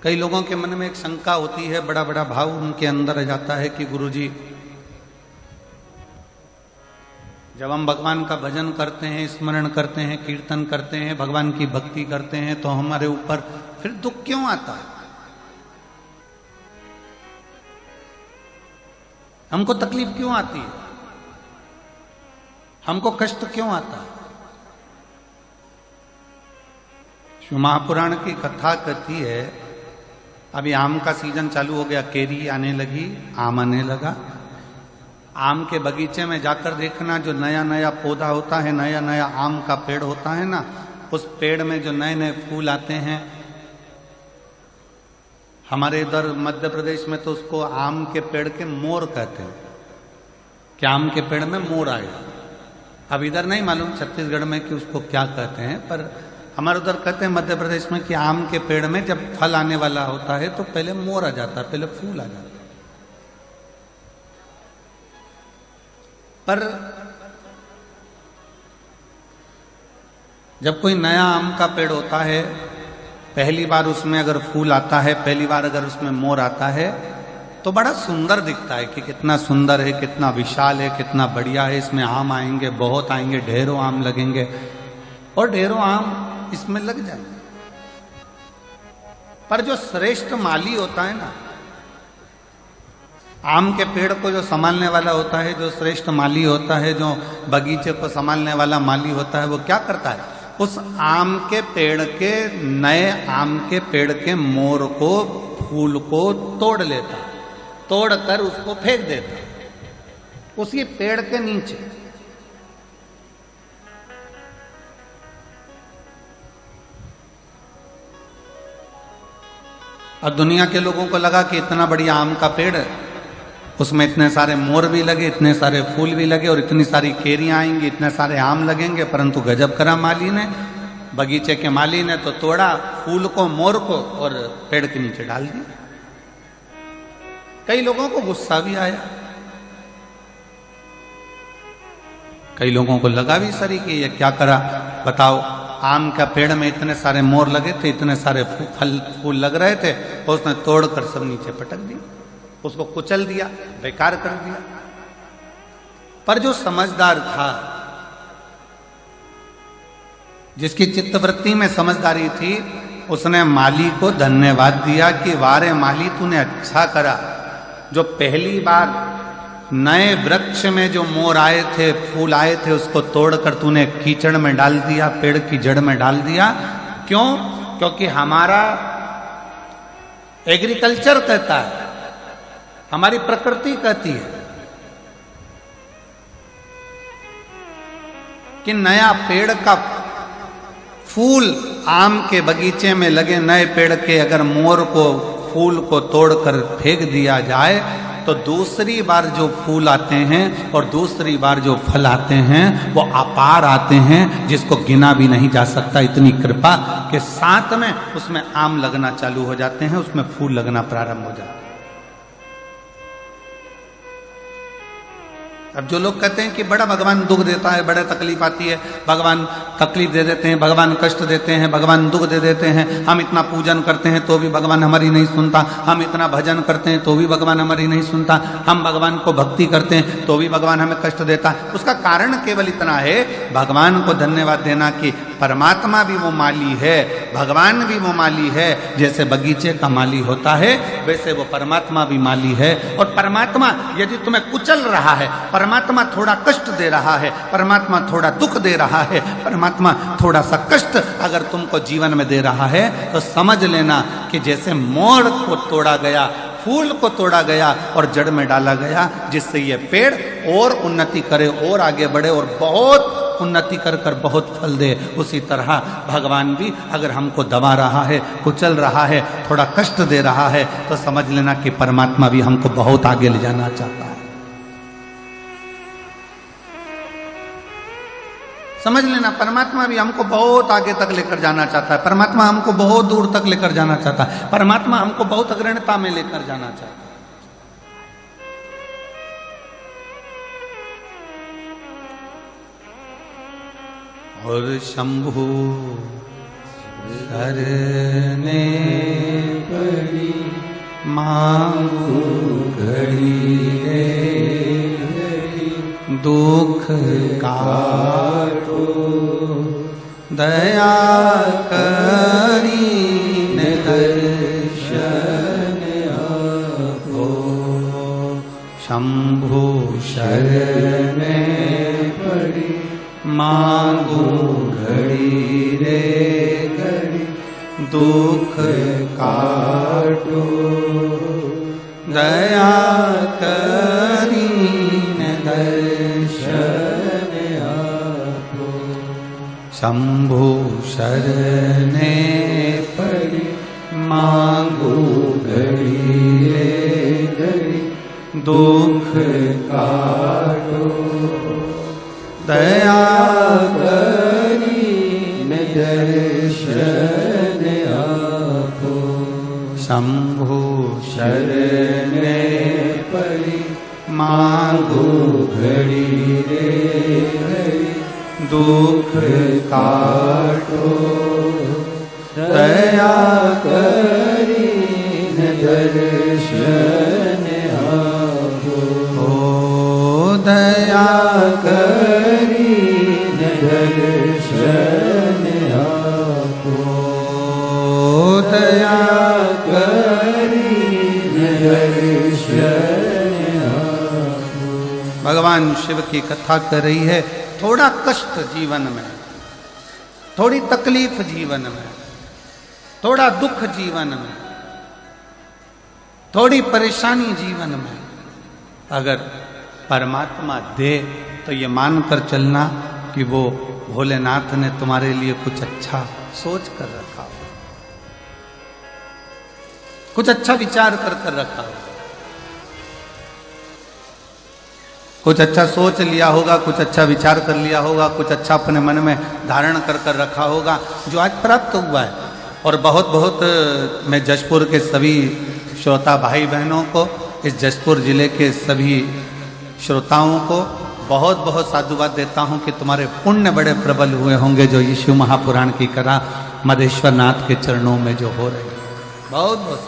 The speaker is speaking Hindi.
कई लोगों के मन में एक शंका होती है, बड़ा बड़ा भाव उनके अंदर आ जाता है कि गुरुजी, जब हम भगवान का भजन करते हैं, स्मरण करते हैं, कीर्तन करते हैं, भगवान की भक्ति करते हैं, तो हमारे ऊपर फिर दुख क्यों आता है? हमको तकलीफ क्यों आती है? हमको कष्ट क्यों आता है? शिव महापुराण की कथा कहती है, अभी आम का सीजन चालू हो गया, केरी आने लगी, आम आने लगा। आम के बगीचे में जाकर देखना, जो नया नया पौधा होता है, नया नया आम का पेड़ होता है ना, उस पेड़ में जो नए नए फूल आते हैं, हमारे इधर मध्य प्रदेश में तो उसको आम के पेड़ के मोर कहते हैं कि आम के पेड़ में मोर आएगा। अब इधर नहीं मालूम छत्तीसगढ़ में कि उसको क्या कहते हैं, पर हमारे उधर कहते हैं मध्य प्रदेश में कि आम के पेड़ में जब फल आने वाला होता है तो पहले मोर आ जाता है, पहले फूल आ जाता है। पर जब कोई नया आम का पेड़ होता है, पहली बार उसमें अगर फूल आता है, पहली बार अगर उसमें मोर आता है, तो बड़ा सुंदर दिखता है कि कितना सुंदर है, कितना विशाल है, कितना बढ़िया है, इसमें आम आएंगे, बहुत आएंगे, ढेरों आम लगेंगे और ढेरों आम इसमें लग जाएंगे। पर जो श्रेष्ठ माली होता है ना, आम के पेड़ को जो संभालने वाला होता है, जो श्रेष्ठ माली होता है, जो बगीचे को संभालने वाला माली होता है, वो क्या करता है? उस आम के पेड़ के, नए आम के पेड़ के मोर को, फूल को तोड़ लेता, तोड़कर उसको फेंक देता उसी पेड़ के नीचे। और दुनिया के लोगों को लगा कि इतना बढ़िया आम का पेड़ है, उसमें इतने सारे मोर भी लगे, इतने सारे फूल भी लगे और इतनी सारी केरियां आएंगी, इतने सारे आम लगेंगे। परंतु गजब करा माली ने, बगीचे के माली ने तो तोड़ा फूल को, मोर को और पेड़ के नीचे डाल दिया। कई लोगों को गुस्सा भी आया, कई लोगों को लगा भी सरी कि ये क्या करा, बताओ, आम का पेड़ में इतने सारे मोर लगे थे, इतने सारे फूल लग रहे थे, और उसने तोड़कर सब नीचे पटक दिया, उसको कुचल दिया, बेकार कर दिया। पर जो समझदार था, जिसकी चित्तवृत्ति में समझदारी थी, उसने माली को धन्यवाद दिया कि वारे माली, तूने अच्छा करा, जो पहली बार नए वृक्ष में जो मोर आए थे, फूल आए थे, उसको तोड़कर तूने कीचड़ में डाल दिया, पेड़ की जड़ में डाल दिया। क्यों? क्योंकि हमारा एग्रीकल्चर कहता है, हमारी प्रकृति कहती है कि नया पेड़ का फूल, आम के बगीचे में लगे नए पेड़ के अगर मोर को, फूल को तोड़कर फेंक दिया जाए, तो दूसरी बार जो फूल आते हैं और दूसरी बार जो फल आते हैं वो अपार आते हैं, जिसको गिना भी नहीं जा सकता। इतनी कृपा के साथ में उसमें आम लगना चालू हो जाते हैं, उसमें फूल लगना प्रारंभ हो जाते हैं। अब जो लोग कहते हैं कि बड़ा भगवान दुख देता है, बड़े तकलीफ आती है, भगवान तकलीफ दे देते हैं, भगवान कष्ट देते हैं, भगवान दुख दे देते हैं, हम इतना पूजन करते हैं तो भी भगवान हमारी नहीं सुनता, हम इतना भजन करते हैं तो भी भगवान हमारी नहीं सुनता, हम भगवान को भक्ति करते हैं तो भी भगवान हमें कष्ट देता है। उसका कारण केवल इतना है, भगवान को धन्यवाद देना कि परमात्मा भी वो माली है, भगवान भी वो माली है। जैसे बगीचे का माली होता है, वैसे वो परमात्मा भी माली है। और परमात्मा यदि तुम्हें कुचल रहा है, परमात्मा थोड़ा कष्ट दे रहा है, परमात्मा थोड़ा दुख दे रहा है, परमात्मा थोड़ा सा कष्ट अगर तुमको जीवन में दे रहा है, तो समझ लेना कि जैसे मोर को तोड़ा गया, फूल को तोड़ा गया और जड़ में डाला गया, जिससे ये पेड़ और उन्नति करे, और आगे बढ़े और बहुत उन्नति कर कर बहुत फल दे, उसी तरह भगवान भी अगर हमको दबा रहा है, कुचल रहा है, थोड़ा कष्ट दे रहा है, तो समझ लेना कि परमात्मा भी हमको बहुत आगे ले जाना चाहता है। समझ लेना, परमात्मा भी हमको बहुत आगे तक लेकर जाना चाहता है, परमात्मा हमको बहुत दूर तक लेकर जाना चाहता है, परमात्मा हमको बहुत अग्रणता में लेकर जाना चाहता है। और शंभु शरणे मांगू घड़ी रे दुख काटो, दया करीन दर्शन आपो, शंभु शरण पड़ी मांगू घड़ी रे घड़ी दुख काटो, दया करीन दर्शन आपो, शंभु शरणे पड़ी मांगू घड़ी रे घड़ी दुख काटो, दया करीन दर्शन आपो, शंभु शरणे पड़ी मांगू घड़ी रे घड़ी दुख काटो, दया करीन दर्शन आपो, ओ दया करीन दर्शन आपो, दया करीन दर्शन आपो। भगवान शिव की कथा कर रही है। थोड़ा कष्ट जीवन में, थोड़ी तकलीफ जीवन में, थोड़ा दुख जीवन में, थोड़ी परेशानी जीवन में अगर परमात्मा दे तो ये मानकर चलना कि वो भोलेनाथ ने तुम्हारे लिए कुछ अच्छा सोच कर रखा हो, कुछ अच्छा विचार कर रखा हो, कुछ अच्छा सोच लिया होगा, कुछ अच्छा विचार कर लिया होगा, कुछ अच्छा अपने मन में धारण कर रखा होगा जो आज प्राप्त हुआ है। और बहुत बहुत मैं जशपुर के सभी श्रोता भाई बहनों को, इस जशपुर जिले के सभी श्रोताओं को बहुत बहुत साधुवाद देता हूं कि तुम्हारे पुण्य बड़े प्रबल हुए होंगे जो ये शिव महापुराण की कथा मधेश्वर नाथ के चरणों में जो हो रही है। बहुत बहुत